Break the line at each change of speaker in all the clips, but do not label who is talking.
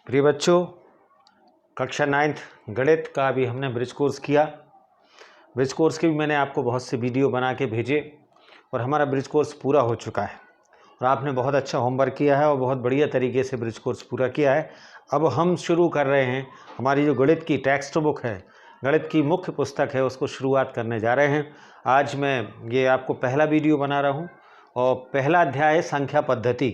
प्रिय बच्चों, कक्षा 9th गणित का भी हमने ब्रिज कोर्स किया। ब्रिज कोर्स के भी मैंने आपको बहुत से वीडियो बना के भेजे और हमारा ब्रिज कोर्स पूरा हो चुका है और आपने बहुत अच्छा होमवर्क किया है और बहुत बढ़िया तरीके से ब्रिज कोर्स पूरा किया है। अब हम शुरू कर रहे हैं, हमारी जो गणित की टेक्स्ट बुक है, गणित की मुख्य पुस्तक है, उसको शुरुआत करने जा रहे हैं। आज मैं ये आपको पहला वीडियो बना रहा हूँ और पहला अध्याय है संख्या पद्धति।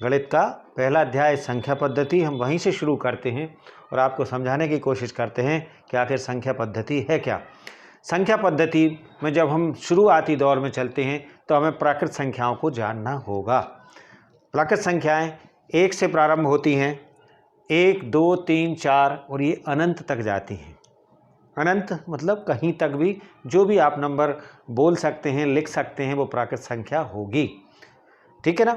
गणित का पहला अध्याय संख्या पद्धति, हम वहीं से शुरू करते हैं और आपको समझाने की कोशिश करते हैं कि आखिर संख्या पद्धति है क्या। संख्या पद्धति में जब हम शुरुआती दौर में चलते हैं तो हमें प्राकृत संख्याओं को जानना होगा। प्राकृत संख्याएं 1 से प्रारंभ होती हैं, 1, 2, 3, 4 और ये अनंत तक जाती हैं। अनंत मतलब कहीं तक भी जो भी आप नंबर बोल सकते हैं, लिख सकते हैं, वो प्राकृत संख्या होगी। ठीक है ना,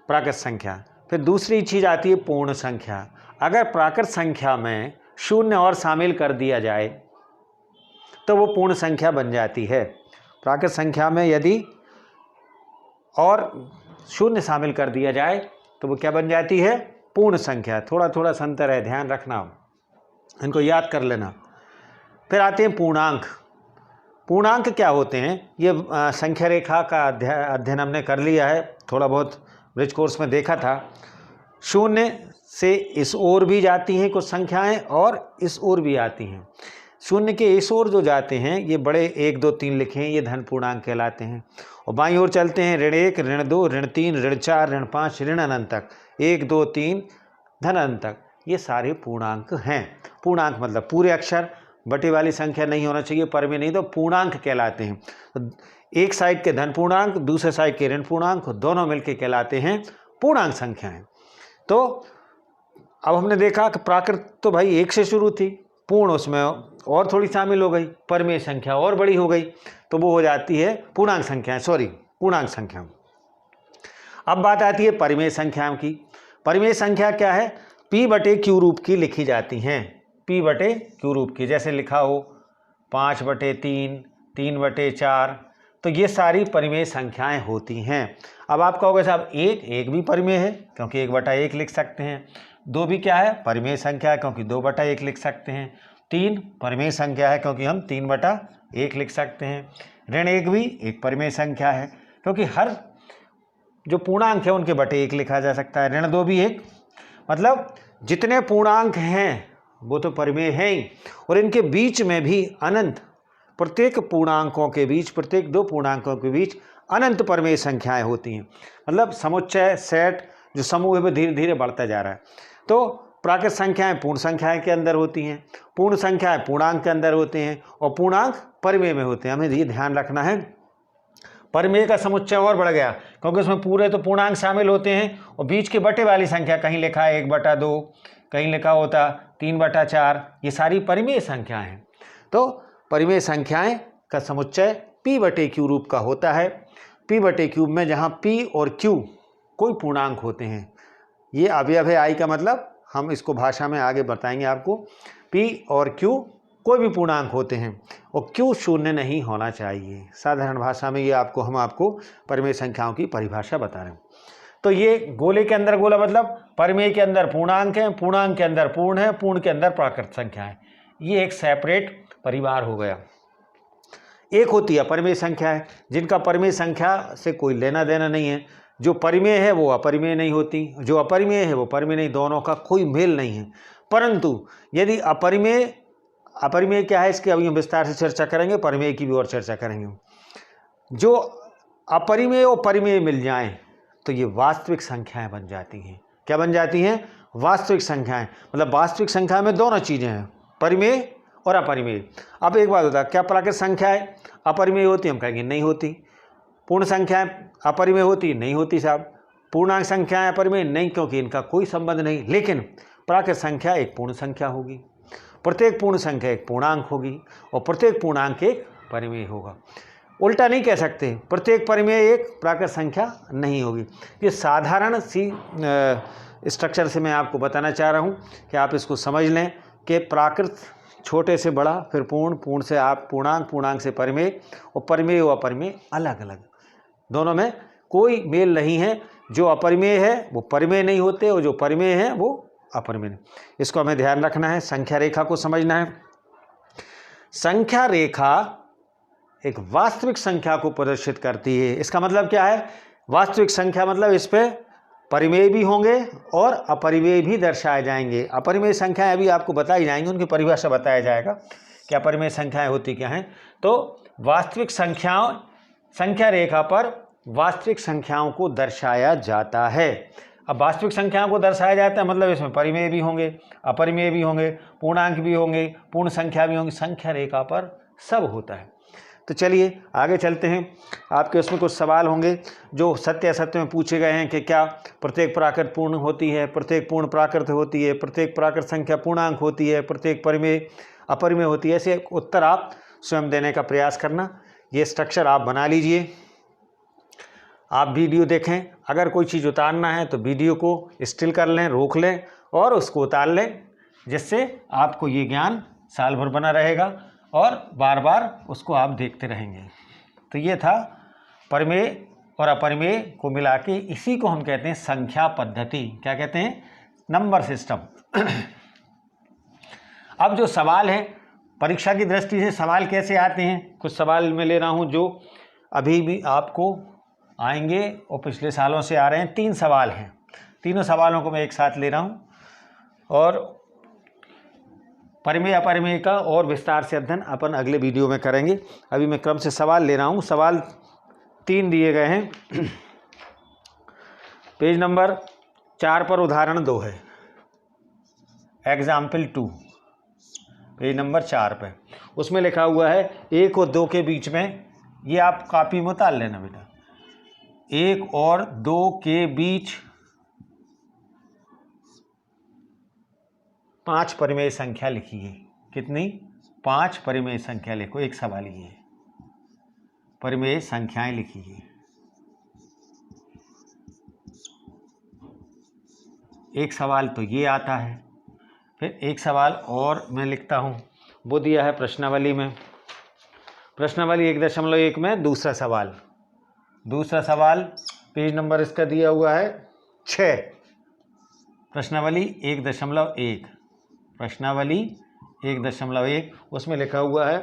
प्राकृत संख्या। फिर दूसरी चीज़ आती है पूर्ण संख्या। अगर प्राकृत संख्या में शून्य और शामिल कर दिया जाए तो वो पूर्ण संख्या बन जाती है। प्राकृत संख्या में यदि और शून्य शामिल कर दिया जाए तो वो क्या बन जाती है? पूर्ण संख्या। थोड़ा थोड़ा अंतर है, ध्यान रखना, इनको याद कर लेना। फिर आते हैं पूर्णांक। पूर्णांक क्या होते हैं? ये संख्या रेखा का अध्ययन हमने कर लिया है, थोड़ा बहुत ब्रिज कोर्स में देखा था। शून्य से इस ओर भी जाती हैं कुछ संख्याएं और इस ओर भी आती हैं। शून्य के इस ओर जो जाते हैं, ये बड़े 1, 2, 3 लिखे हैं, ये धन पूर्णांक कहलाते हैं। और बाईं ओर चलते हैं ऋण 1, ऋण 2, ऋण 3, ऋण 4, ऋण 5, ऋण अनंत तक, 1, 2, 3 धन अनंत तक, ये सारे पूर्णांक हैं। पूर्णांक मतलब पूरे अक्षर, बटे वाली संख्या नहीं होना चाहिए, पर में नहीं, तो पूर्णांक कहलाते हैं। तो एक साइड के धन पूर्णांक, दूसरे साइड के ऋण पूर्णांक, दोनों मिलके कहलाते हैं पूर्णांक संख्याएं। तो अब हमने देखा कि प्राकृत तो भाई 1 से शुरू थी, पूर्ण उसमें और थोड़ी शामिल हो गई, परमेय संख्या और बड़ी हो गई, तो वो हो जाती है पूर्णांक संख्याएं, पूर्णांक संख्या। अब बात आती है परिमेय संख्याओं की। परिमेय संख्या क्या है? P/Q रूप की लिखी जाती हैं। P/Q रूप की, जैसे लिखा हो 5/3, 3/4, तो ये सारी परिमेय संख्याएं होती हैं। अब आप कहोगे साहब एक भी परिमेय है, क्योंकि 1/1 लिख सकते हैं। 2 भी क्या है? परिमेय संख्या है, क्योंकि 2/1 लिख सकते हैं। 3 परिमेय संख्या है, क्योंकि हम 3/1 लिख सकते हैं। ऋण 1 भी एक परिमेय संख्या है, क्योंकि हर जो पूर्णांक है उनके बटे 1 लिखा जा सकता है। ऋण 2 भी एक, मतलब जितने पूर्णांक हैं वो तो परिमेय हैं ही, और इनके बीच में भी अनंत, प्रत्येक पूर्णांकों के बीच, प्रत्येक 2 पूर्णांकों के बीच अनंत परिमेय संख्याएं होती हैं। मतलब समुच्चय, सेट, जो समूह है वो धीरे धीरे बढ़ता जा रहा है। तो प्राकृत संख्याएं पूर्ण संख्याएं के अंदर होती हैं, पूर्ण संख्याएं पूर्णांक के अंदर होते हैं, और पूर्णांक परिमेय में होते हैं। हमें ये ध्यान रखना है, परिमेय का समुच्चय और बढ़ गया, क्योंकि उसमें पूरे तो पूर्णांक शामिल होते हैं, और बीच के बटे वाली संख्या, कहीं लिखा है 1/2, कहीं लिखा होता 3/4, ये सारी परिमेय संख्याएं हैं। तो परिमेय संख्याएं का समुच्चय P/Q रूप का होता है। P/Q में जहाँ P और Q कोई पूर्णांक होते हैं, ये अवयव है I का, मतलब हम इसको भाषा में आगे बताएंगे आपको। P और Q कोई भी पूर्णांक होते हैं, और Q शून्य नहीं होना चाहिए। साधारण भाषा में ये हम आपको परिमेय संख्याओं की परिभाषा बता रहे हैं। तो ये गोले के अंदर गोला, मतलब परिमेय के अंदर पूर्णांक है, पूर्णांक के अंदर पूर्ण है, पूर्ण के अंदर प्राकृत संख्या है। ये एक सेपरेट परिवार हो गया। एक होती है परिमेय संख्या है, जिनका परिमेय संख्या से कोई लेना देना नहीं है। जो परिमेय है वो अपरिमेय नहीं होती, जो अपरिमेय है वो परिमेय नहीं, दोनों का कोई मेल नहीं है। परंतु यदि अपरिमेय क्या है, इसके अभी हम विस्तार से चर्चा करेंगे, परिमेय की भी और चर्चा करेंगे। जो अपरिमेय और परिमेय मिल जाएं तो ये वास्तविक संख्याएं बन जाती हैं। क्या बन जाती हैं? वास्तविक संख्याएं। मतलब वास्तविक संख्या में दोनों चीजें हैं, परिमेय और अपरिमेय। अब एक बात होता है, क्या प्राकृत संख्याएं अपरिमेय होती? हम कहेंगे नहीं होती। पूर्ण संख्याएं अपरिमेय होती? नहीं होती साहब। पूर्णांक संख्याएं अपरिमेय? नहीं, क्योंकि इनका कोई संबंध नहीं। लेकिन प्राकृत संख्या एक पूर्ण संख्या होगी, प्रत्येक पूर्ण संख्या एक पूर्णांक होगी, और प्रत्येक पूर्णांक एक परिमेय होगा। उल्टा नहीं कह सकते, प्रत्येक परिमेय एक प्राकृत संख्या नहीं होगी। ये साधारण सी स्ट्रक्चर से मैं आपको बताना चाह रहा हूँ कि आप इसको समझ लें कि प्राकृत छोटे से बड़ा, फिर पूर्ण, पूर्ण से आप पूर्णांक, पूर्णांक से परिमेय, और परिमेय व अपरिमेय अलग अलग, दोनों में कोई मेल नहीं है। जो अपरिमेय है वो परिमेय नहीं होते और जो परिमेय है वो अपरिमेय नहीं। इसको हमें ध्यान रखना है, संख्या रेखा को समझना है। संख्या रेखा एक वास्तविक संख्या को प्रदर्शित करती है। इसका मतलब क्या है? वास्तविक संख्या मतलब इस पे परिमेय भी होंगे और अपरिमेय भी दर्शाए जाएंगे। अपरिमेय संख्याएं अभी आपको बताई जाएंगी, उनकी परिभाषा बताया जाएगा कि अपरिमेय संख्याएं होती क्या हैं। तो वास्तविक संख्याओं, संख्या रेखा पर वास्तविक संख्याओं को दर्शाया जाता है। अब वास्तविक संख्याओं को दर्शाया जाता है मतलब इसमें परिमेय भी होंगे, अपरिमेय भी होंगे, पूर्णांक भी होंगे, पूर्ण संख्या भी होंगी। संख्या रेखा पर सब होता है। तो चलिए आगे चलते हैं। आपके उसमें कुछ सवाल होंगे जो सत्य असत्य में पूछे गए हैं कि क्या प्रत्येक प्राकृत पूर्ण होती है, प्रत्येक पूर्ण प्राकृत होती है, प्रत्येक प्राकृत संख्या पूर्णांक होती है, प्रत्येक परिमेय अपरिमेय होती है। ऐसे उत्तर आप स्वयं देने का प्रयास करना। ये स्ट्रक्चर आप बना लीजिए। आप वीडियो देखें, अगर कोई चीज़ उतारना है तो वीडियो को स्टिल कर लें, रोक लें और उसको उतार लें, जिससे आपको ये ज्ञान साल भर बना रहेगा और बार बार उसको आप देखते रहेंगे। तो ये था परिमेय और अपरिमेय को मिला के, इसी को हम कहते हैं संख्या पद्धति। क्या कहते हैं? Number system. अब जो सवाल है, परीक्षा की दृष्टि से सवाल कैसे आते हैं, कुछ सवाल मैं ले रहा हूं जो अभी भी आपको आएंगे और पिछले सालों से आ रहे हैं। 3 सवाल हैं, तीनों सवालों को मैं एक साथ ले रहा हूं और परिमेय अपरिमेय का और विस्तार से अध्ययन अपन अगले वीडियो में करेंगे। अभी मैं क्रम से सवाल ले रहा हूँ। सवाल 3 दिए गए हैं। पेज नंबर 4 पर उदाहरण 2 है, एग्जाम्पल 2, पेज नंबर 4 पे। उसमें लिखा हुआ है 1 और 2 के बीच में, ये आप कॉपी में उतार लेना बेटा, 1 और 2 के बीच 5 परिमेय संख्या लिखी है। कितनी? 5 परिमेय संख्या लिखो। एक सवाल ये है, परिमेय संख्याएं लिखी है। एक सवाल तो ये आता है। फिर एक सवाल और मैं लिखता हूं, वो दिया है प्रश्नावली में, प्रश्नावली 1.1 में दूसरा सवाल। दूसरा सवाल पेज नंबर इसका दिया हुआ है 6, प्रश्नावली 1.1, प्रश्नावली 1.1। उसमें लिखा हुआ है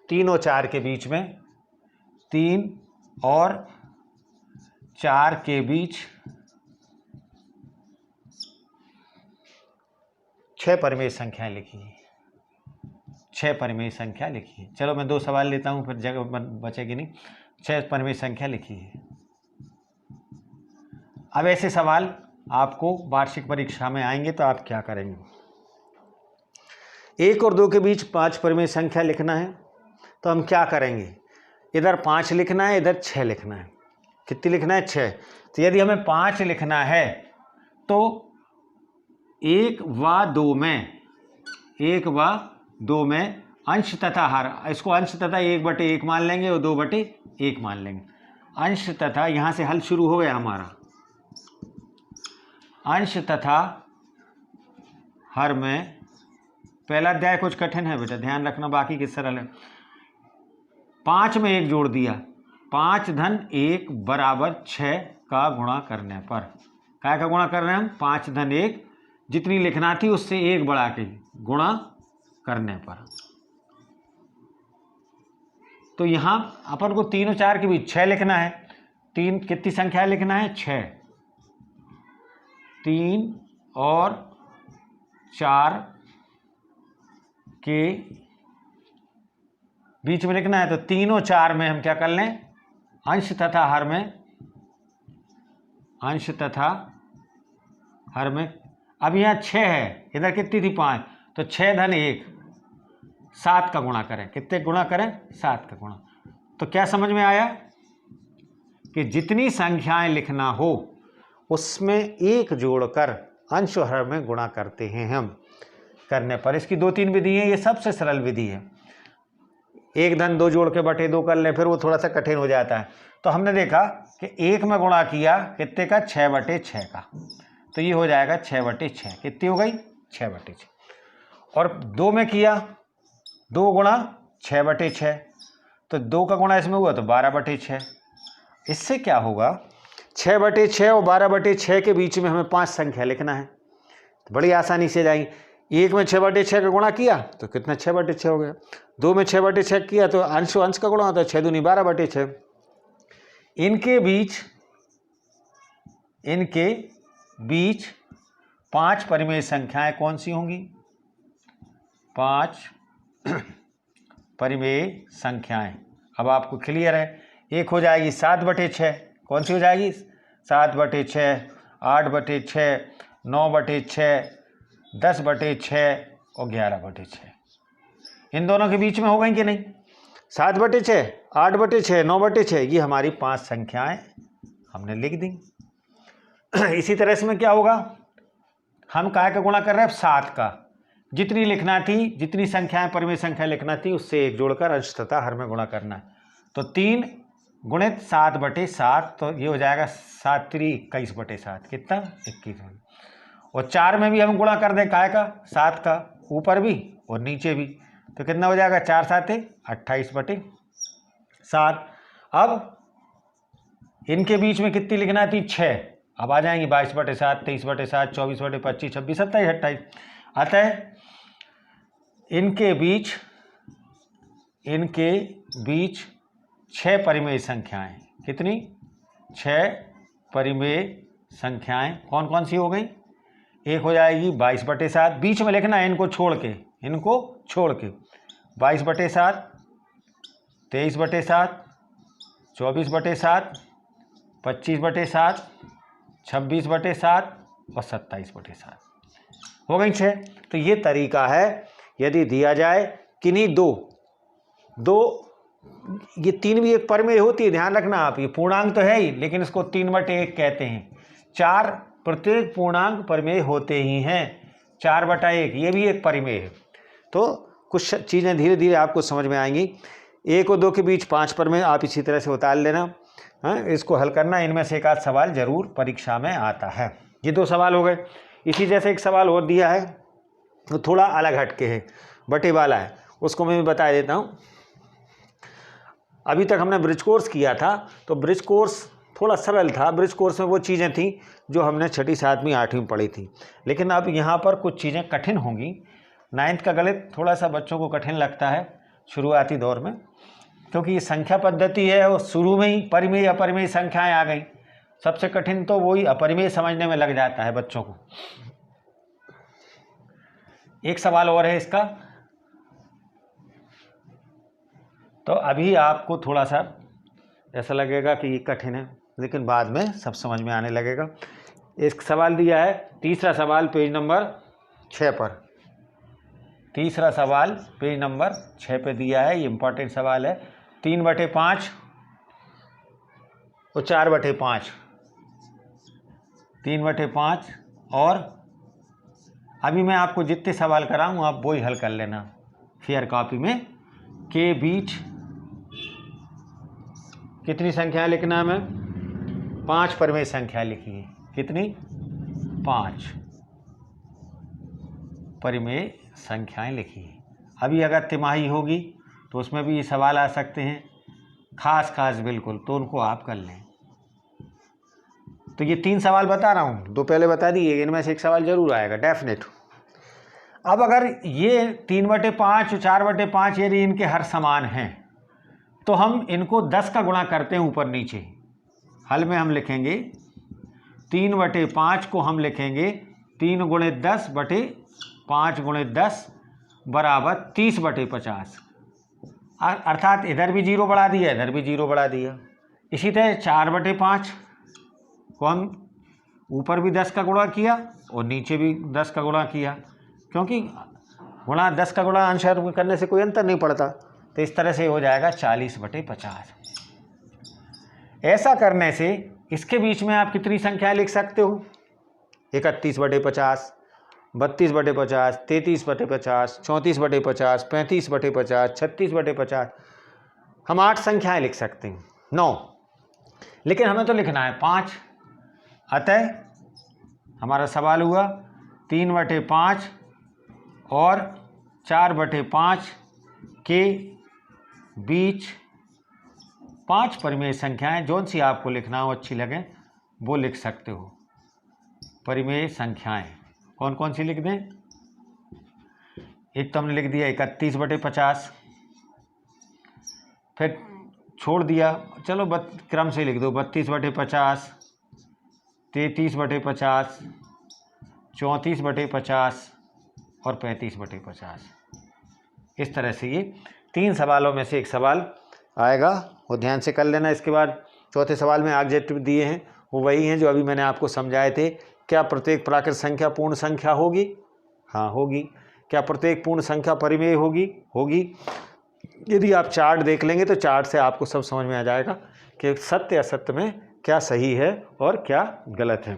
3 और 4 के बीच में, 3 और 4 के बीच 6 परिमेय संख्याएं लिखी है। 6 परिमेय संख्या लिखी है। चलो मैं 2 सवाल लेता हूं, फिर जगह बचेगी नहीं। 6 परिमेय संख्या लिखी है। अब ऐसे सवाल आपको वार्षिक परीक्षा में आएंगे तो आप क्या करेंगे? 1 और 2 के बीच 5 परिमेय संख्या लिखना है, तो हम क्या करेंगे? इधर 5 लिखना है, इधर 6 लिखना है। कितनी लिखना है? 6। तो यदि हमें 5 लिखना है तो 1 व 2 में, 1 व 2 में अंश तथा हर, इसको अंश तथा 1/1 मान लेंगे और 2/1 मान लेंगे। अंश तथा, यहां से हल शुरू हो गया हमारा। अंश तथा हर में, पहला अध्याय कुछ कठिन है बेटा, ध्यान रखना, बाकी किस सरल है। 5 में 1 जोड़ दिया, 5 धन 1 बराबर 6 का गुणा करने पर, क्या का गुणा कर रहे हैं हम? 5 धन 1, जितनी लिखना थी उससे 1 बढ़ा के गुणा करने पर। तो यहां अपन को 3 और 4 के बीच 6 लिखना है। 3 कितनी संख्या लिखना है? 6। 3 और 4 के बीच में लिखना है, तो 3 और 4 में हम क्या कर लें? अंश तथा हर में, अंश तथा हर में। अब यहाँ 6 है, इधर कितनी थी? 5, तो 6 धन 1, 7 का गुणा करें। कितने गुणा करें? 7 का गुणा। तो क्या समझ में आया कि जितनी संख्याएं लिखना हो उसमें 1 जोड़कर अंश और हर में गुणा करते हैं हम। करने पर इसकी 2-3 विधि है, ये सबसे सरल विधि है। 1 धन 2 जोड़ के बटे 2 कर लें, फिर वो थोड़ा सा कठिन हो जाता है। तो हमने देखा कि 1 में गुणा किया कितने का? 6/6 का, तो ये हो जाएगा 6/6। कितनी हो गई? 6/6। और 2 में किया, 2 गुणा 6/6, तो 2 का गुणा इसमें हुआ तो 12/6। इससे क्या होगा 6/6 और 12/6 के बीच में हमें 5 संख्या लिखना है, तो बड़ी आसानी से जाएंगे। 1 में 6/6 का गुणा किया तो कितना 6/6 हो गया। 2 में 6/6 किया तो अंश अंश का गुणा होता है, 6 दूनी 12/6। इनके बीच 5 परिमेय संख्याएं कौन सी होंगी? 5 परिमेय संख्याएं। अब आपको क्लियर है। एक हो जाएगी 7/6, कौन सी हो जाएगी? 7/6, 8/6, 9/6, 10/6 और 11/6। इन दोनों के बीच में हो गई कि नहीं? 7/6, 8/6, 9/6, ये हमारी 5 संख्याएं हमने लिख दी। इसी तरह से में क्या होगा, हम काय का गुणा कर रहे हैं? 7 का। जितनी लिखना थी, जितनी संख्याएं परिमेय संख्या लिखना थी, उससे एक जोड़कर अंश तथा हर में गुणा करना है। तो 3 गुणित 7/7, तो ये हो जाएगा 7 3 21/7, कितना? 21। और 4 में भी हम गुणा कर दें काय का? 7 का, ऊपर भी और नीचे भी, तो कितना हो जाएगा? 4 7 28/7। अब इनके बीच में कितनी लिखना थी? 6। अब आ जाएंगी 22/7, 23/7, 24/25, 26, 27, 28। अतः इनके बीच 6 परिमेय संख्याएं। कितनी? 6 परिमेय संख्याएं कौन कौन सी हो गई? एक हो जाएगी 22/7, बीच में लिखना है इनको छोड़ के 22/7, 23/7, 24/7, 25/7, 26/7 और 27/7 हो गई 6। तो ये तरीका है यदि दिया जाए किन्हीं दो ये 3 भी एक परिमेय होती है, ध्यान रखना आप। ये पूर्णांक तो है ही, लेकिन इसको 3/1 कहते हैं। 4 प्रत्येक पूर्णांक परिमेय होते ही हैं। 4/1 ये भी एक परिमेय है। तो कुछ चीज़ें धीरे धीरे आपको समझ में आएंगी। 1 और 2 के बीच 5 परिमेय आप इसी तरह से उतार लेना। हाँ, इसको हल करना। इनमें से एक आध सवाल जरूर परीक्षा में आता है। ये 2 सवाल हो गए। इसी जैसे एक सवाल और दिया है, तो थोड़ा अलग हटके है, बटे वाला है, उसको मैं भी बता देता हूँ। अभी तक हमने ब्रिज कोर्स किया था, तो ब्रिज कोर्स थोड़ा सरल था। ब्रिज कोर्स में वो चीज़ें थी जो हमने 6ठी 7वीं 8वीं पढ़ी थी, लेकिन अब यहाँ पर कुछ चीज़ें कठिन होंगी। 9th का गणित थोड़ा सा बच्चों को कठिन लगता है शुरुआती दौर में, क्योंकि ये संख्या पद्धति है और शुरू में ही परिमेय अपरिमेय संख्याएं आ गई। सबसे कठिन तो वही अपरिमेय समझने में लग जाता है बच्चों को। एक सवाल और है इसका, तो अभी आपको थोड़ा सा ऐसा लगेगा कि ये कठिन है, लेकिन बाद में सब समझ में आने लगेगा। एक सवाल दिया है, तीसरा सवाल पेज नंबर 6 पर। तीसरा सवाल पेज नंबर 6 पे दिया है। ये इंपॉर्टेंट सवाल है। 3/5 और 4/5, 3/5 और अभी मैं आपको जितने सवाल कराऊँ आप वही हल कर लेना फेयर कॉपी में। के बीच कितनी संख्या लिखना है? हमें 5 परिमेय संख्या लिखी है। कितनी? 5 परिमेय संख्याएं लिखी है। अभी अगर तिमाही होगी तो उसमें भी ये सवाल आ सकते हैं, खास बिल्कुल, तो उनको आप कर लें। तो ये 3 सवाल बता रहा हूँ, 2 पहले बता दिए, इनमें से एक सवाल जरूर आएगा डेफिनेट। अब अगर ये 3/5 और 4/5 यदि इनके हर समान हैं, तो हम इनको 10 का गुणा करते हैं ऊपर नीचे। हल में हम लिखेंगे 3/5 को हम लिखेंगे 3 गुणित 10 बटे 5 गुणित 10 बराबर 30/50। अर्थात इधर भी 0 बढ़ा दिया, इधर भी 0 बढ़ा दिया। इसी तरह 4/5 को हम ऊपर भी 10 का गुणा किया और नीचे भी 10 का गुणा किया, क्योंकि गुणा 10 का गुणा अंश करने से कोई अंतर नहीं पड़ता। तो इस तरह से हो जाएगा 40/50। ऐसा करने से इसके बीच में आप कितनी संख्या लिख सकते हो? 31/50, 32/50, 33/50, 34/50, 35/50, 36/50। हम 8 संख्याएं लिख सकते हैं, 9, लेकिन हमें तो लिखना है 5। अतः हमारा सवाल हुआ 3/5 और 4/5 के बीच 5 परिमेय संख्याएं, जौन सी आपको लिखना हो अच्छी लगे वो लिख सकते हो। परिमेय संख्याएं कौन कौन सी लिख दें? एक तो हमने लिख दिया 31/50, फिर छोड़ दिया, चलो क्रम से लिख दो 32/50, 33/50, 34/50 और 35/50। इस तरह से ये 3 सवालों में से एक सवाल आएगा, वो ध्यान से कर लेना। इसके बाद चौथे सवाल में ऑब्जेक्टिव दिए हैं, वो वही हैं जो अभी मैंने आपको समझाए थे। क्या प्रत्येक प्राकृत संख्या पूर्ण संख्या होगी? हाँ होगी। क्या प्रत्येक पूर्ण संख्या परिमेय होगी? होगी। यदि आप चार्ट देख लेंगे तो चार्ट से आपको सब समझ में आ जाएगा कि सत्य असत्य में क्या सही है और क्या गलत है।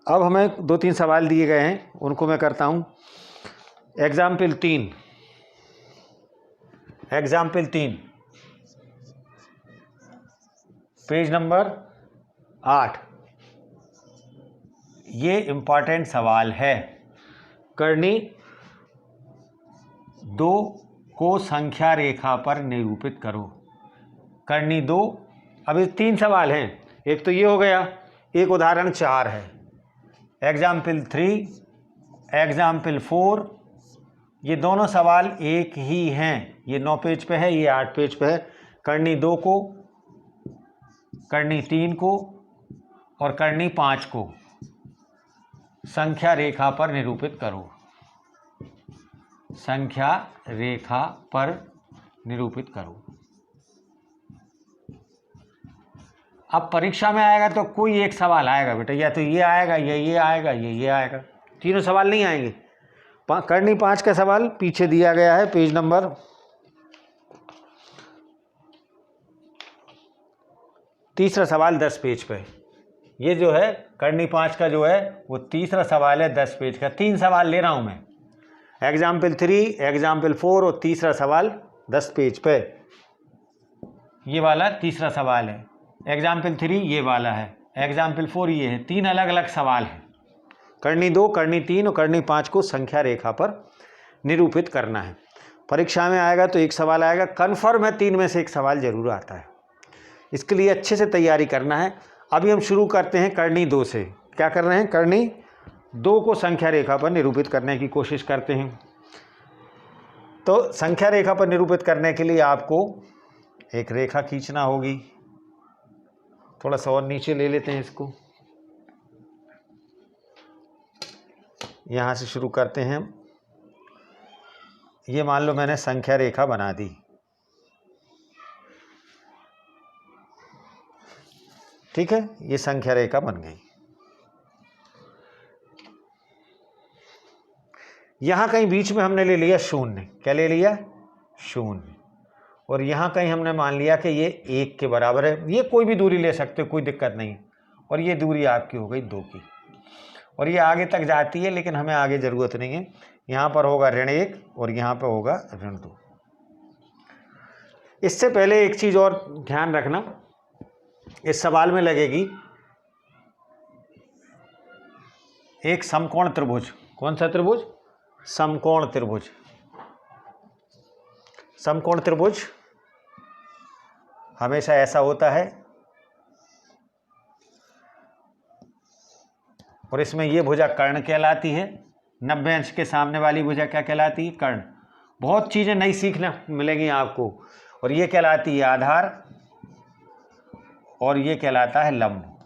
अब हमें 2-3 सवाल दिए गए हैं, उनको मैं करता हूँ। Example 3, page number 8। ये इम्पॉर्टेंट सवाल है। कर्णी 2 को संख्या रेखा पर निरूपित करो। कर्णी 2, अभी 3 सवाल हैं, एक तो ये हो गया, एक उदाहरण 4 है। एग्जाम्पल 3, एग्जाम्पल 4, ये दोनों सवाल एक ही हैं। ये 9 पेज पे है, ये 8 पेज पे है। कर्णी 2 को, कर्णी 3 को और कर्णी 5 को संख्या रेखा पर निरूपित करो। संख्या रेखा पर निरूपित करो। अब परीक्षा में आएगा तो कोई एक सवाल आएगा बेटा, या तो ये आएगा, या ये आएगा, या ये आएगा, तीनों सवाल नहीं आएंगे। कर्णी 5 का सवाल पीछे दिया गया है, पेज नंबर 3 सवाल 10 पेज पे। ये जो है कर्णी 5 का जो है वो 3 सवाल है 10 पेज का। 3 सवाल ले रहा हूं मैं, एग्जाम्पल 3, एग्जाम्पल 4 और 3 सवाल 10 पेज पे। ये वाला 3 सवाल है। एग्जाम्पल 3 ये वाला है, एग्जाम्पल 4 ये है। 3 अलग अलग सवाल हैं। कर्णी 2, कर्णी 3 और कर्णी 5 को संख्या रेखा पर निरूपित करना है। परीक्षा में आएगा तो एक सवाल आएगा, कन्फर्म है 3 में से एक सवाल जरूर आता है। इसके लिए अच्छे से तैयारी करना है। अभी हम शुरू करते हैं कर्णी 2 से। क्या कर रहे हैं? कर्णी 2 को संख्या रेखा पर निरूपित करने की कोशिश करते हैं। तो संख्या रेखा पर निरूपित करने के लिए आपको एक रेखा खींचना होगी। थोड़ा सा और नीचे ले लेते हैं इसको, यहाँ से शुरू करते हैं। ये मान लो मैंने संख्या रेखा बना दी। ठीक है, ये संख्या रेखा बन गई। यहां कहीं बीच में हमने ले लिया 0। क्या ले लिया? 0। और यहां कहीं हमने मान लिया कि ये 1 के बराबर है। ये कोई भी दूरी ले सकते हो, कोई दिक्कत नहीं। और ये दूरी आपकी हो गई 2 की, और ये आगे तक जाती है, लेकिन हमें आगे ज़रूरत नहीं है। यहाँ पर होगा ऋण 1 और यहाँ पर होगा ऋण 2। इससे पहले एक चीज़ और ध्यान रखना, इस सवाल में लगेगी एक समकोण त्रिभुज। कौन सा त्रिभुज? समकोण त्रिभुज। समकोण त्रिभुज हमेशा ऐसा होता है, और इसमें ये भुजा कर्ण कहलाती है। 90 अंश के सामने वाली भुजा क्या कहलाती है? कर्ण। बहुत चीज़ें नई सीखने मिलेंगी आपको। और ये कहलाती है आधार, और ये कहलाता है लंब।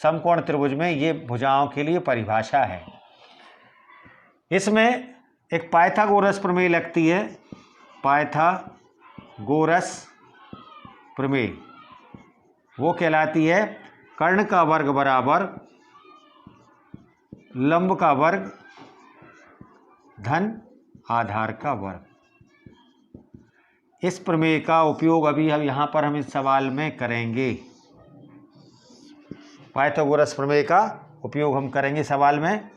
समकोण त्रिभुज में ये भुजाओं के लिए परिभाषा है। इसमें एक पाइथागोरस प्रमेय लगती है। पाइथागोरस प्रमेय वो कहलाती है कर्ण का वर्ग बराबर लंब का वर्ग धन आधार का वर्ग। इस प्रमेय का उपयोग अभी हम यहाँ पर हम इस सवाल में करेंगे। पाइथागोरस प्रमेय का उपयोग हम करेंगे सवाल में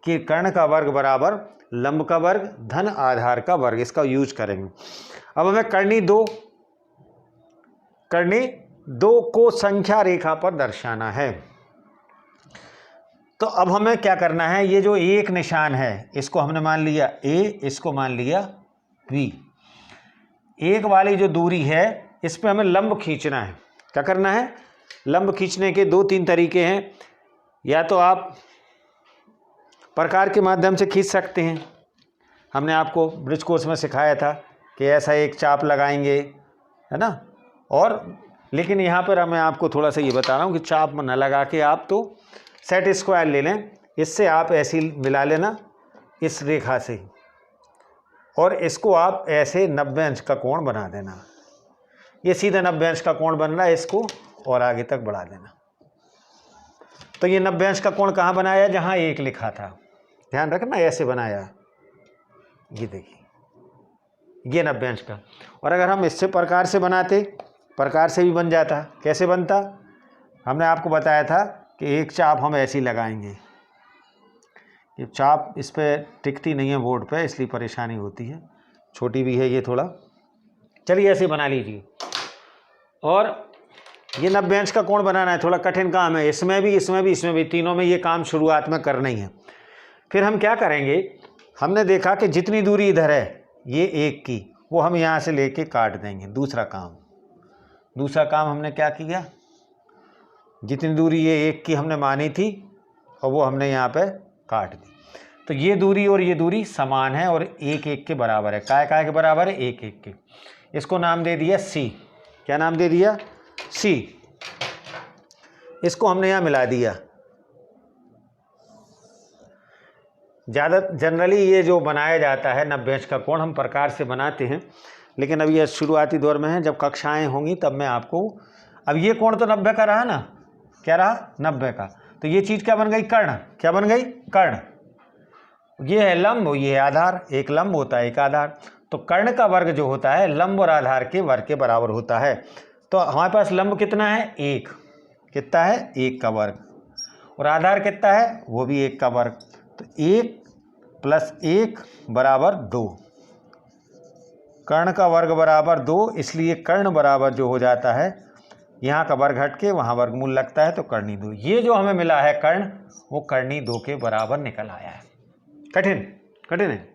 कि कर्ण का वर्ग बराबर लंब का वर्ग धन आधार का वर्ग, इसका यूज करेंगे। अब हमें कर्णी 2 को संख्या रेखा पर दर्शाना है। तो अब हमें क्या करना है? ये जो एक निशान है इसको हमने मान लिया A, इसको मान लिया B। एक वाली जो दूरी है इस पे हमें लंब खींचना है। क्या करना है? लंब खींचने के 2-3 तरीके हैं। या तो आप प्रकार के माध्यम से खींच सकते हैं, हमने आपको ब्रिज कोर्स में सिखाया था कि ऐसा एक चाप लगाएंगे, है ना। और लेकिन यहाँ पर मैं आपको थोड़ा सा ये बता रहा हूँ कि चाप न लगा के आप तो सेट स्क्वायर ले लें, इससे आप ऐसी मिला लेना इस रेखा से, और इसको आप ऐसे 90 अंश का कोण बना देना। ये सीधा 90 अंश का कोण बन रहा है, इसको और आगे तक बढ़ा देना। तो ये 90 अंश का कोण कहाँ बनाया? जहाँ 1 लिखा था, ध्यान रखना, ऐसे बनाया। ये देखिए ये 90 अंश का। और अगर हम इससे प्रकार से बनाते, प्रकार से भी बन जाता। कैसे बनता? हमने आपको बताया था कि एक चाप हम ऐसी लगाएंगे। ये चाप इस पर टिकती नहीं है बोर्ड पे, इसलिए परेशानी होती है, छोटी भी है ये थोड़ा। चलिए ऐसे बना लीजिए। और ये 90 अंश का कोण बनाना है, थोड़ा कठिन काम है, इसमें भी इसमें भी इसमें भी, तीनों में ये काम शुरुआत में करना ही है। फिर हम क्या करेंगे, हमने देखा कि जितनी दूरी इधर है ये 1 की, वो हम यहाँ से लेके काट देंगे। दूसरा काम हमने क्या किया, जितनी दूरी ये 1 की हमने मानी थी और वो हमने यहाँ पे काट दी। तो ये दूरी और ये दूरी समान है और 1-1 के बराबर है। काय के बराबर है? 1-1 के। इसको नाम दे दिया C। क्या नाम दे दिया? C। इसको हमने यहाँ मिला दिया। ज़्यादा जनरली ये जो बनाया जाता है 90 अंश का कोण हम प्रकार से बनाते हैं, लेकिन अभी ये शुरुआती दौर में है, जब कक्षाएं होंगी तब मैं आपको। अब ये कोण तो 90 का रहा ना, क्या रहा? 90 का। तो ये चीज़ क्या बन गई? कर्ण। क्या बन गई? कर्ण। ये है लंब, ये है आधार। एक लंब होता है, एक आधार। तो कर्ण का वर्ग जो होता है लंब और आधार के वर्ग के बराबर होता है। तो हमारे पास लंब कितना है? 1। कितना है? 1 का वर्ग। और आधार कितना है? वो भी 1 का वर्ग। तो 1 + 1 बराबर 2। कर्ण का वर्ग बराबर 2, इसलिए कर्ण बराबर जो हो जाता है, यहाँ का वर्ग हट के वहाँ वर्गमूल लगता है, तो कर्णी 2। ये जो हमें मिला है कर्ण, वो कर्णी 2 के बराबर निकल आया है। कठिन है।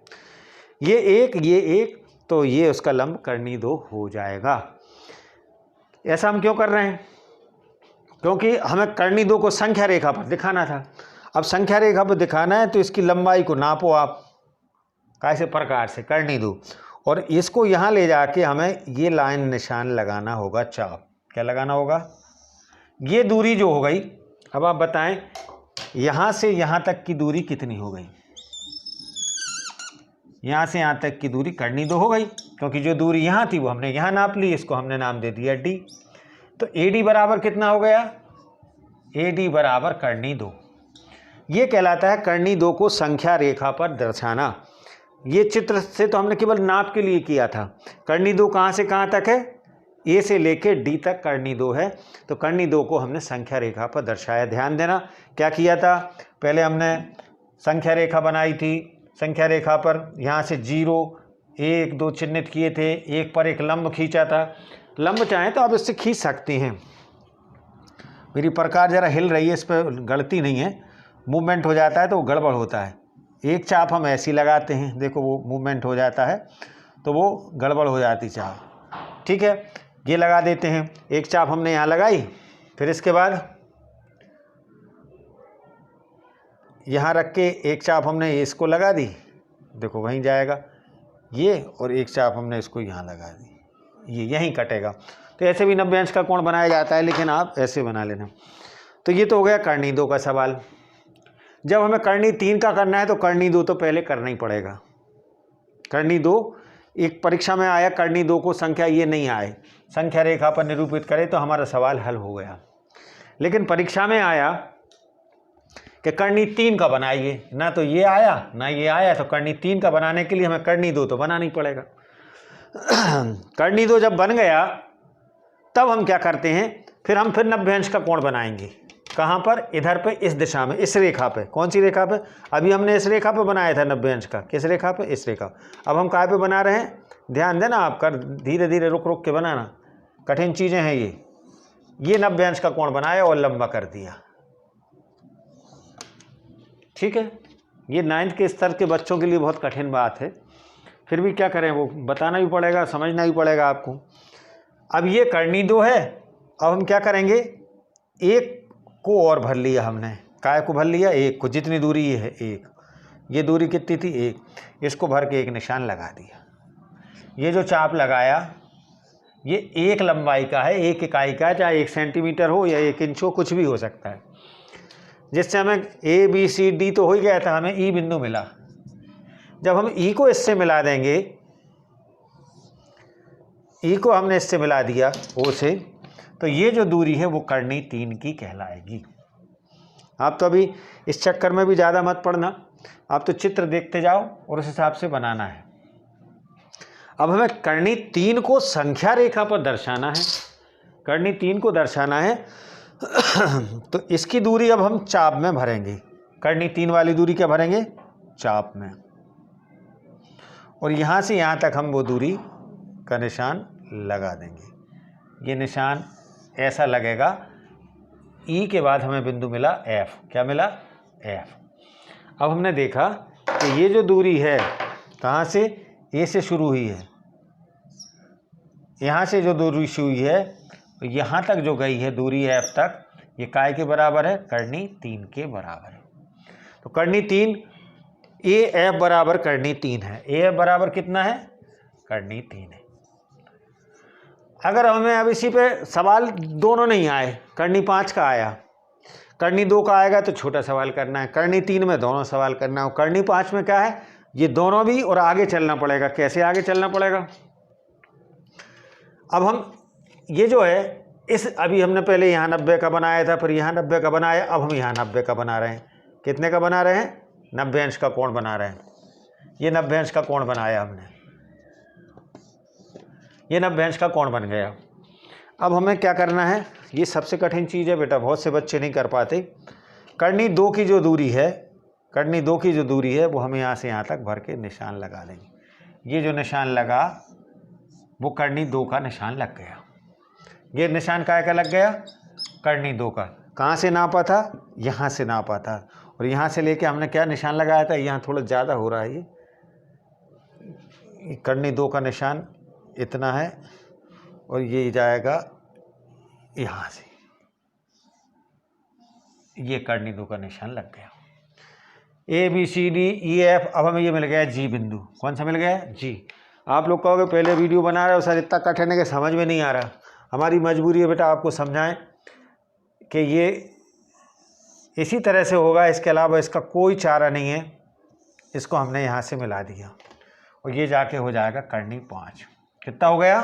ये 1, तो ये उसका लंब कर्णी 2 हो जाएगा। ऐसा हम क्यों कर रहे हैं? क्योंकि हमें कर्णी 2 को संख्या रेखा पर दिखाना था। अब संख्या रेखा पर दिखाना है तो इसकी लंबाई को नापो आप, कैसे? प्रकार से, कर्णी 2। और इसको यहाँ ले जाके हमें ये लाइन निशान लगाना होगा, चाप। क्या लगाना होगा? ये दूरी जो हो गई, अब आप बताएं यहाँ से यहाँ तक की दूरी कितनी हो गई? यहाँ से यहाँ तक की दूरी कर्णी 2 हो गई, क्योंकि जो दूरी यहाँ थी वो हमने यहाँ नाप ली, इसको हमने नाम दे दिया D। तो AD बराबर कितना हो गया? AD बराबर कर्णी 2। ये कहलाता है कर्णी 2 को संख्या रेखा पर दर्शाना। ये चित्र से तो हमने केवल नाप के लिए किया था। कर्णी 2 कहाँ से कहाँ तक है? A से लेके D तक कर्णी 2 है। तो कर्णी 2 को हमने संख्या रेखा पर दर्शाया। ध्यान देना क्या किया था, पहले हमने संख्या रेखा बनाई थी। संख्या रेखा पर यहाँ से 0, 1, 2 चिन्हित किए थे, एक पर एक लंब खींचा था। लंब चाहें तो आप इससे खींच सकते हैं। मेरी प्रकार ज़रा हिल रही है, इस पर गलती नहीं है, मूवमेंट हो जाता है तो वो गड़बड़ होता है। एक चाप हम ऐसी लगाते हैं, देखो वो मूवमेंट हो जाता है तो वो गड़बड़ हो जाती चाप। ठीक है, ये लगा देते हैं। एक चाप हमने यहाँ लगाई, फिर इसके बाद यहाँ रख के एक चाप हमने इसको लगा दी, देखो वहीं जाएगा ये, और एक चाप हमने इसको यहाँ लगा दी, ये यहीं कटेगा। तो ऐसे भी 90 अंश का कोण बनाया जाता है, लेकिन आप ऐसे बना लेना। तो ये तो हो गया कर्णी 2 का सवाल। जब हमें कर्णी 3 का करना है तो कर्णी 2 तो पहले करना ही पड़ेगा। कर्णी 2 एक परीक्षा में आया, कर्णी 2 को संख्या ये नहीं आए, संख्या रेखा पर निरूपित करे तो हमारा सवाल हल हो गया। लेकिन परीक्षा में आया कि कर्णी 3 का बनाइए, ना तो ये आया ना ये आया, तो कर्णी 3 का बनाने के लिए हमें कर्णी 2 तो बनाना ही पड़ेगा। कर्णी 2 जब बन गया तब हम क्या करते हैं, फिर 90 अंश का कोण बनाएंगे। कहाँ पर? इधर पे, इस दिशा में, इस रेखा पे। कौन सी रेखा पे? अभी हमने इस रेखा पे बनाया था 90 अंश का। किस रेखा पे? इस रेखा। अब हम कहाँ पे बना रहे हैं? ध्यान देना, आप कर धीरे धीरे रुक रुक के बनाना, कठिन चीज़ें हैं ये 90 अंश का कोण बनाया और लंबा कर दिया। ठीक है, ये 9th के स्तर के बच्चों के लिए बहुत कठिन बात है, फिर भी क्या करें, वो बताना भी पड़ेगा, समझना भी पड़ेगा आपको। अब ये कर्णी 2 है। अब हम क्या करेंगे, एक को और भर लिया हमने, काय को भर लिया, एक को, जितनी दूरी ये है एक, ये दूरी कितनी थी एक, इसको भर के एक निशान लगा दिया। ये जो चाप लगाया ये एक लंबाई का है, एक इकाई का है, चाहे 1 सेंटीमीटर हो या 1 इंच हो, कुछ भी हो सकता है। जिससे हमें ए बी सी डी तो हो ही गया था, हमें ई बिंदु मिला। जब हम ई को इससे मिला देंगे, ई को हमने इससे मिला दिया ओ से, तो ये जो दूरी है वो कर्णी 3 की कहलाएगी। आप तो अभी इस चक्कर में भी ज़्यादा मत पड़ना, आप तो चित्र देखते जाओ और उस हिसाब से बनाना है। अब हमें कर्णी 3 को संख्या रेखा पर दर्शाना है, कर्णी 3 को दर्शाना है तो इसकी दूरी अब हम चाप में भरेंगे। कर्णी 3 वाली दूरी क्या भरेंगे? चाप में। और यहाँ से यहाँ तक हम वो दूरी का निशान लगा देंगे। ये निशान ऐसा लगेगा। ई के बाद हमें बिंदु मिला एफ। क्या मिला? एफ। अब हमने देखा कि ये जो दूरी है कहाँ से? ए से शुरू हुई है, यहाँ से जो दूरी शुरू हुई है तो यहाँ तक जो गई है दूरी एफ तक, ये काय के बराबर है? कर्णी 3 के बराबर है। तो कर्णी 3 ए एफ बराबर कर्णी 3 है। ए एफ बराबर कितना है? कर्णी 3 है। अगर हमें अब इसी पे सवाल दोनों नहीं आए, कर्णी 5 का आया, कर्णी 2 का आएगा तो छोटा सवाल करना है, कर्णी 3 में दोनों सवाल करना है, कर्णी 5 में क्या है? ये दोनों भी, और आगे चलना पड़ेगा। कैसे आगे चलना पड़ेगा? अब हम ये जो है इस, अभी हमने पहले यहाँ 90 का बनाया था, फिर यहाँ 90 का बनाया, अब हम यहाँ 90 का बना रहे हैं। कितने का बना रहे हैं? 90 अंश का कोण बना रहे हैं। ये 90 अंश का कोण बनाया हमने, ये 90 अंश का कोण बन गया। अब हमें क्या करना है? ये सबसे कठिन चीज़ है बेटा, बहुत से बच्चे नहीं कर पाते। कर्णी 2 की जो दूरी है, कर्णी 2 की जो दूरी है वो हम यहाँ से यहाँ तक भर के निशान लगा देंगे। ये जो निशान लगा वो कर्णी 2 का निशान लग गया। ये निशान काय का लग गया? कर्णी 2 का। कहाँ से नापा था? यहाँ से नापा था, और यहाँ से लेके हमने क्या निशान लगाया था? यहाँ थोड़ा ज़्यादा हो रहा है, ये कर्णी 2 का निशान इतना है, और ये जाएगा यहाँ से, ये कर्णी 2 का निशान लग गया। A B C D E F. अब हमें ये मिल गया जी बिंदु। कौन सा मिल गया? जी। आप लोग कहोगे पहले वीडियो बना रहे हो सर, इतना कठिन है कि समझ में नहीं आ रहा। हमारी मजबूरी है बेटा आपको समझाएं कि ये इसी तरह से होगा, इसके अलावा इसका कोई चारा नहीं है। इसको हमने यहाँ से मिला दिया और ये जाके हो जाएगा कर्णी 5। कितना हो गया?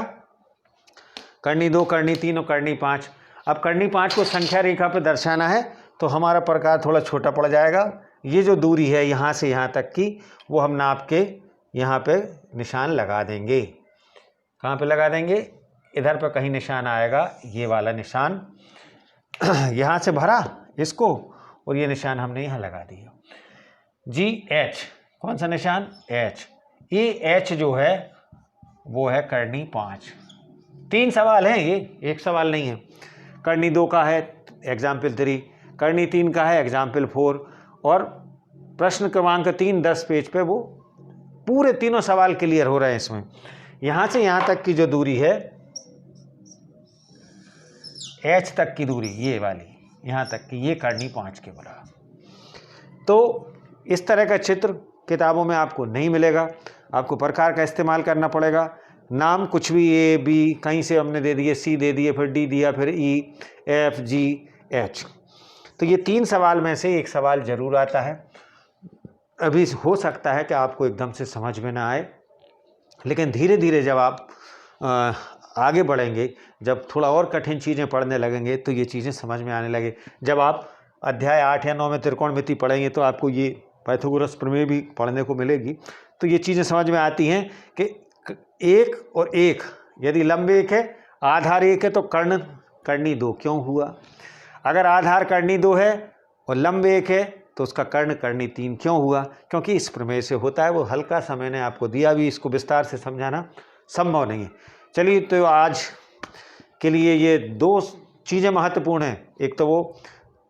कर्णी 2, कर्णी 3 और कर्णी 5। अब कर्णी 5 को संख्या रेखा पर दर्शाना है तो हमारा प्रकार थोड़ा छोटा पड़ जाएगा। ये जो दूरी है यहाँ से यहाँ तक की, वो हम नाप के यहाँ पे निशान लगा देंगे। कहाँ पे लगा देंगे? इधर पर कहीं निशान आएगा, ये वाला निशान। यहाँ से भरा इसको और ये निशान हमने यहाँ लगा दिया। जी एच। कौन सा निशान? एच। ये एच जो है वो है कर्णी 5। 3 सवाल हैं, ये एक सवाल नहीं है। कर्णी 2 का है एग्जाम्पल 3, कर्णी 3 का है एग्जाम्पल 4, और प्रश्न क्रमांक 3 10 पेज पे वो पूरे तीनों सवाल क्लियर हो रहे हैं इसमें। यहाँ से यहाँ तक की जो दूरी है, एच तक की दूरी, ये वाली यहाँ तक की, ये कर्णी 5 के बराबर। तो इस तरह का चित्र किताबों में आपको नहीं मिलेगा, आपको प्रकार का इस्तेमाल करना पड़ेगा। नाम कुछ भी ए बी कहीं से हमने दे दिए, सी दे दिए, फिर डी दिया, फिर ई एफ जी एच। तो ये 3 सवाल में से एक सवाल जरूर आता है। अभी हो सकता है कि आपको एकदम से समझ में ना आए, लेकिन धीरे धीरे जब आप आगे बढ़ेंगे, जब थोड़ा और कठिन चीज़ें पढ़ने लगेंगे तो ये चीज़ें समझ में आने लगे। जब आप अध्याय 8 या 9 में त्रिकोणमिति पढ़ेंगे तो आपको ये पाइथागोरस प्रमेय भी पढ़ने को मिलेगी। तो ये चीज़ें समझ में आती हैं कि एक और एक, यदि लंब एक है, आधार एक है, तो कर्ण कर्णी 2 क्यों हुआ? अगर आधार कर्णी 2 है और लंब एक है तो उसका कर्ण कर्णी 3 क्यों हुआ? क्योंकि इस प्रमेय से होता है। वो हल्का सा मैंने आपको दिया भी, इसको विस्तार से समझाना संभव नहीं है। चलिए, तो आज के लिए ये 2 चीज़ें महत्वपूर्ण हैं। एक तो वो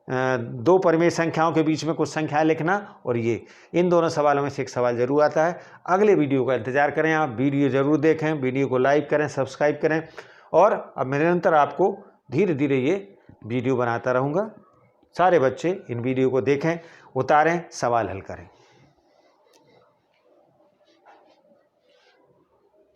2 परिमेय संख्याओं के बीच में कुछ संख्याएं लिखना, और ये इन दोनों सवालों में से एक सवाल जरूर आता है। अगले वीडियो का इंतजार करें, आप वीडियो जरूर देखें, वीडियो को लाइक करें, सब्सक्राइब करें, और अब निरंतर आपको धीरे धीरे ये वीडियो बनाता रहूँगा। सारे बच्चे इन वीडियो को देखें, उतारें, सवाल हल करें।